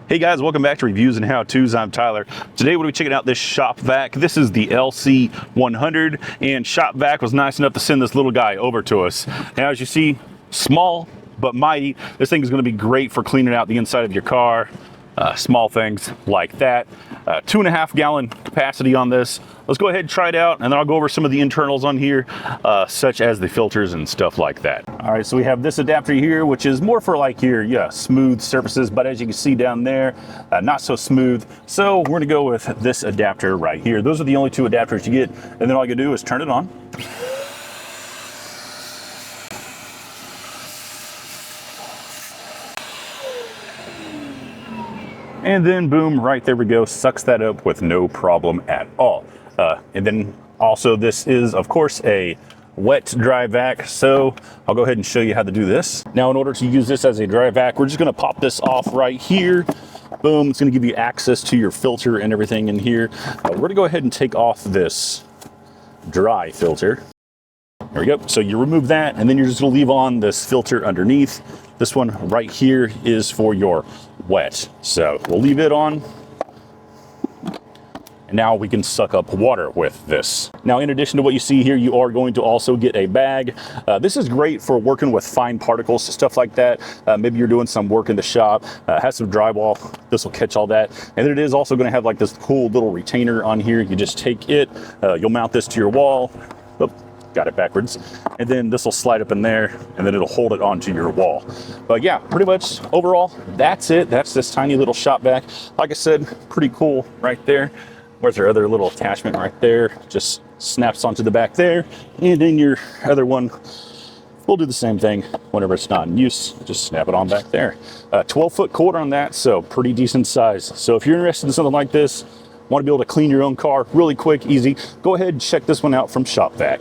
Hey guys, welcome back to Reviews and How-Tos. I'm Tyler. Today we're going to be checking out this Shop-Vac. This is the LC-100, and Shop-Vac was nice enough to send this little guy over to us. Now, as you see, small but mighty. This thing is going to be great for cleaning out the inside of your car, small things like that. 2.5 gallon capacity on this. Let's go ahead and try it out, and then I'll go over some of the internals on here, such as the filters and stuff like that. All right, so we have this adapter here, which is more for like your smooth surfaces, but as you can see down there, not so smooth. So we're gonna go with this adapter right here. Those are the only two adapters you get, and then all you do is turn it on. And then boom, right there we go, sucks that up with no problem at all. And then also this is of course a wet dry vac, so I'll go ahead and show you how to do this. Now in order to use this as a dry vac, we're just gonna pop this off right here. Boom, it's gonna give you access to your filter and everything in here. We're gonna go ahead and take off this dry filter. There we go. So you remove that, and then you're just gonna leave on this filter underneath. This one right here is for your wet. So we'll leave it on. And now we can suck up water with this. Now, in addition to what you see here, you are going to also get a bag. This is great for working with fine particles, stuff like that. Maybe you're doing some work in the shop, has some drywall. This will catch all that. And then it is also gonna have like this cool little retainer on here. You just take it, you'll mount this to your wall. Oop, got it backwards. And then this will slide up in there, and then it'll hold it onto your wall. But yeah, pretty much overall, that's it. That's this tiny little Shop-Vac. Like I said, pretty cool right there. Where's our other little attachment right there? Just snaps onto the back there. And then your other one will do the same thing whenever it's not in use. Just snap it on back there. 12-foot cord on that, so pretty decent size. So if you're interested in something like this, want to be able to clean your own car really quick, easy, go ahead and check this one out from Shop-Vac.